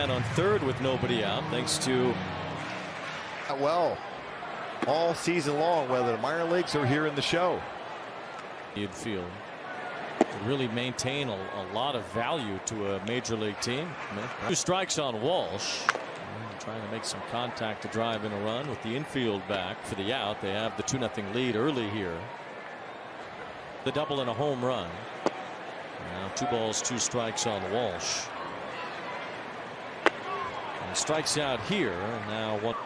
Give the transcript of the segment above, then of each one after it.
And on third with nobody out, thanks to well all season long, whether the minor leagues or here in the show. Midfield to really maintain a lot of value to a major league team. 2 strikes on Walsh. Trying to make some contact to drive in a run with the infield back for the out. They have the 2-0 lead early here. The double and a home run. Now 2 balls, 2 strikes on Walsh. And he strikes out here. Now what?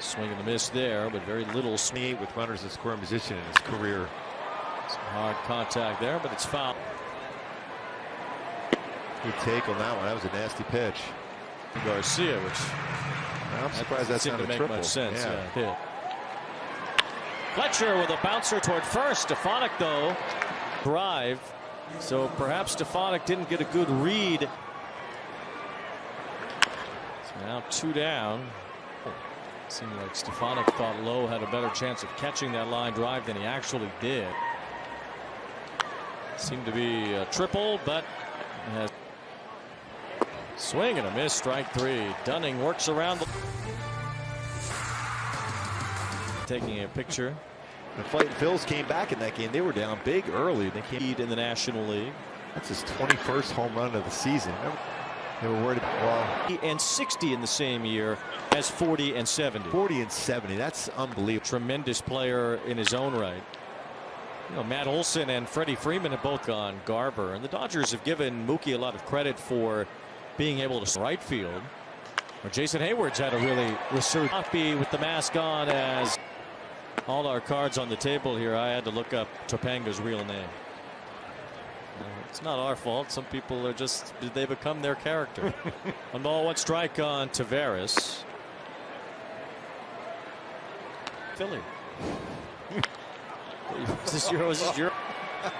Swing and a miss there, but very little swing with runners in scoring position in his career. Some hard contact there, but it's foul. Good take on that one. That was a nasty pitch. Garcia, which I'm surprised that seemed to make triple. Much sense. Yeah. Hit. Fletcher with a bouncer toward first. Stefanik though drive, so perhaps Stefanik didn't get a good read. So now 2 down. Seemed like Stefanik thought Lowe had a better chance of catching that line drive than he actually did. Seemed to be a triple, but has swing and a miss, strike 3. Dunning works around the taking a picture. The Fighting Phils came back in that game. They were down big early. They came in the National League. That's his 21st home run of the season. They were worried about, well, and 60 in the same year as 40 and 70. 40 and 70. That's unbelievable. Tremendous player in his own right. You know, Matt Olson and Freddie Freeman have both gone. Garver, and the Dodgers have given Mookie a lot of credit for being able to right field. Or Jason Hayward's had a really resurgence. Hoppy with the mask on. As all our cards on the table here, I had to look up Topanga's real name. It's not our fault. Some people are just, they become their character. 1 ball, 1 strike on Taveras. Philly. This is your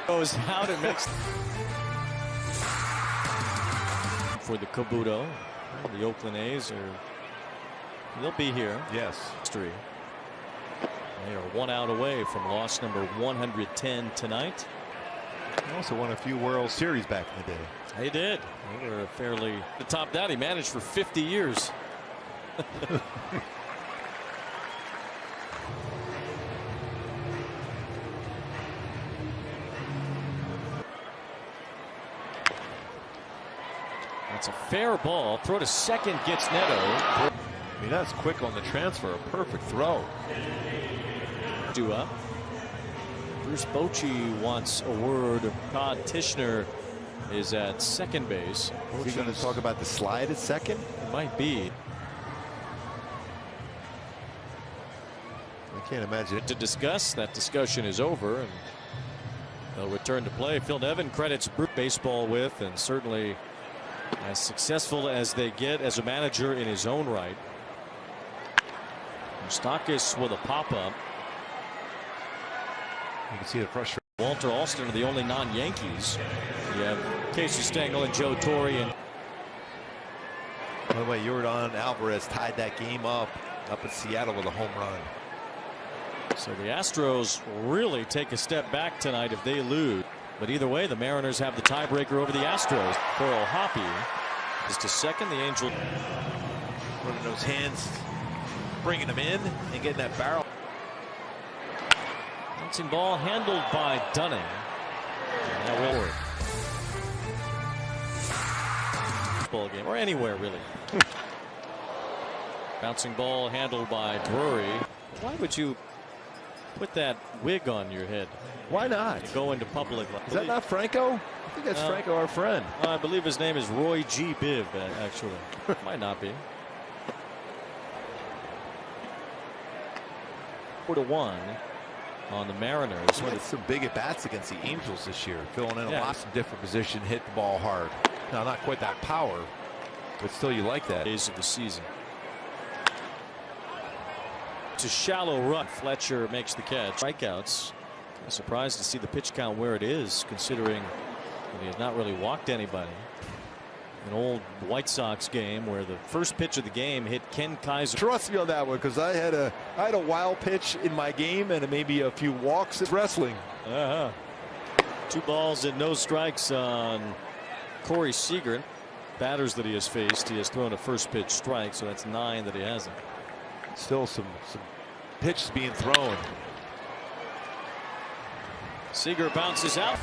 goes out and makes for the Kabuto. The Oakland A's they'll be here. Yes. History. They are 1 out away from loss number 110 tonight. He also won a few World Series back in the day. They did. They were fairly to top that. He managed for 50 years. That's a fair ball. Throw to second gets Neto. I mean, that's quick on the transfer. A perfect throw. Do up. Bruce Bochy wants a word. Todd Tishner is at second base. Is he going to talk about the slide at second? It might be. I can't imagine it. To discuss. That discussion is over, and they'll return to play. Phil Nevin credits Bruce baseball with, and certainly as successful as they get as a manager in his own right. Moustakas with a pop-up. You can see the frustration. Walter Alston are the only non-Yankees. You have Casey Stengel and Joe Torre. And by the way, Yordan Alvarez tied that game up in Seattle with a home run. So the Astros really take a step back tonight if they lose. But either way, the Mariners have the tiebreaker over the Astros. Pearl Hoppy is to second. The Angel running those hands, bringing them in and getting that barrel. Bouncing ball handled by Dunning. Ball game or anywhere really. Bouncing ball handled by Drury. Why would you put that wig on your head? Why not? Go into public. Is that not Franco? I think that's Franco, our friend. I believe his name is Roy G. Biv, actually. Might not be. 4-1 on the Mariners. He had some big at-bats against the Angels this year, filling in a lot of different position, hit the ball hard. Now, not quite that power, but still you like that. Days of the season. It's a shallow run. Fletcher makes the catch. Strikeouts. I'm surprised to see the pitch count where it is, considering that he has not really walked anybody. An old White Sox game where the first pitch of the game hit Ken Kaiser. Trust me on that one, because I had a wild pitch in my game and maybe a few walks in wrestling. 2 balls and no strikes on Corey Seager, batters that he has faced, he has thrown a first pitch strike, so that's 9 that he hasn't. Still some pitches being thrown. Seager bounces out.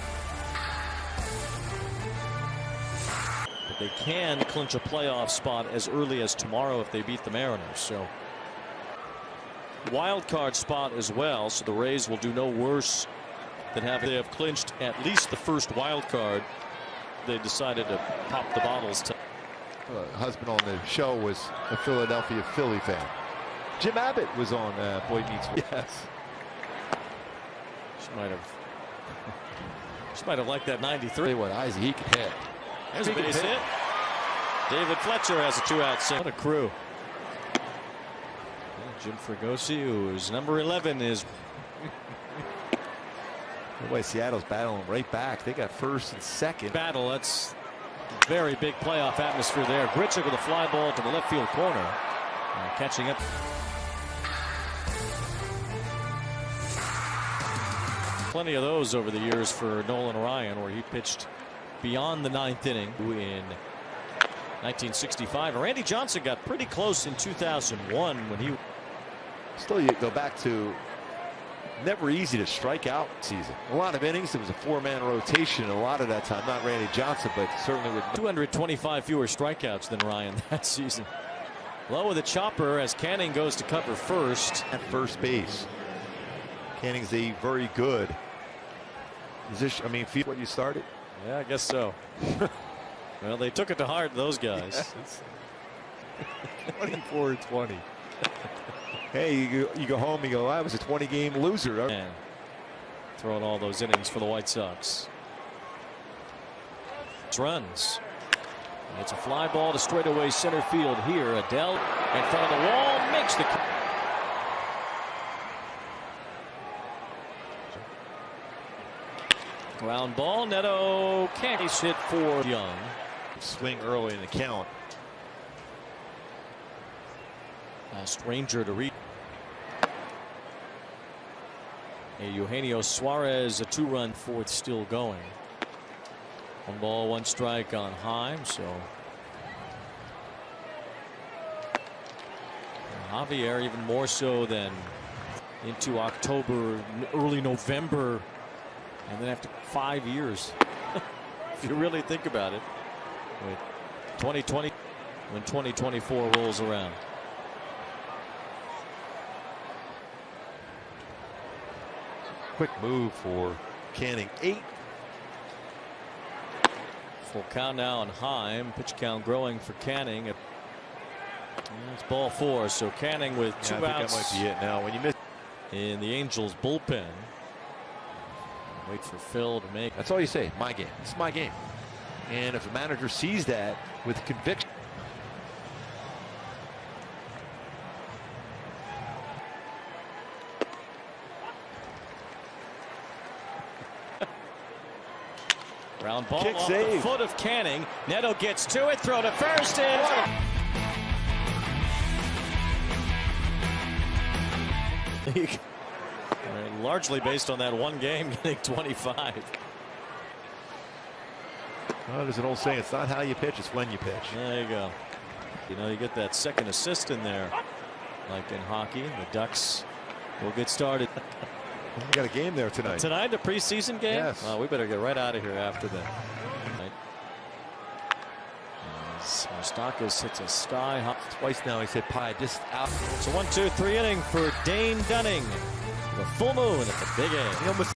But they can clinch a playoff spot as early as tomorrow if they beat the Mariners. So wild card spot as well. So the Rays will do no worse than they have clinched at least the first wild card. They decided to pop the bottles. Husband on the show was a Philadelphia Philly fan. Jim Abbott was on Boy Meets World. Yes. She might have liked that 93. What eyes he could hit. There's a base hit. David Fletcher has a 2-out single. What a crew. Jim Fregosi, who's number 11, is. Boy, Seattle's battling right back. They got first and second. Battle. That's very big playoff atmosphere there. Grichuk with a fly ball to the left field corner. Catching up. Plenty of those over the years for Nolan Ryan, where he pitched beyond the 9th inning in 1965. Randy Johnson got pretty close in 2001 when he. Still, you go back to never easy to strike out season. A lot of innings. It was a 4-man rotation a lot of that time. Not Randy Johnson, but certainly with 225 fewer strikeouts than Ryan that season. Low with a chopper as Canning goes to cover first. At first base. Canning's a very good position. I mean, feel what you started. Yeah, I guess so. Well, they took it to heart, those guys. Yes. 24-20. Hey, you go home, you go, I was a 20-game loser. And throwing all those innings for the White Sox. Runs. It's a fly ball to straightaway center field here. Adele in front of the wall makes the. Ground ball. Neto can't. He's hit for Young. Swing early in the count. A stranger to read. Eugenio Suarez, a 2-run fourth still going. 1 ball, 1 strike on Heim. So Javier even more so than into October, early November, and then after 5 years. If you really think about it, with 2020 when 2024 rolls around. Quick move for Canning. 8. Full count now on Heim. Pitch count growing for Canning. It's ball 4. So Canning with 2 outs. I think that might be it now. When you miss in the Angels bullpen. Wait for Phil to make. That's all you say. My game. It's my game. And if a manager sees that with conviction. Ground ball Kick off save. The foot of Canning. Neto gets to it. Throw to first. And largely based on that one game, getting 25. Well, there's an old saying, it's not how you pitch, it's when you pitch. There you go. You know, you get that second assist in there, like in hockey. The Ducks will get started. We got a game there tonight. Tonight, a preseason game? Yes. Well, we better get right out of here after that. As Moustakas hits a sky high. Twice now he's hit pie just out. It's a 1-2-3 inning for Dane Dunning. The full moon at the Big A. He almost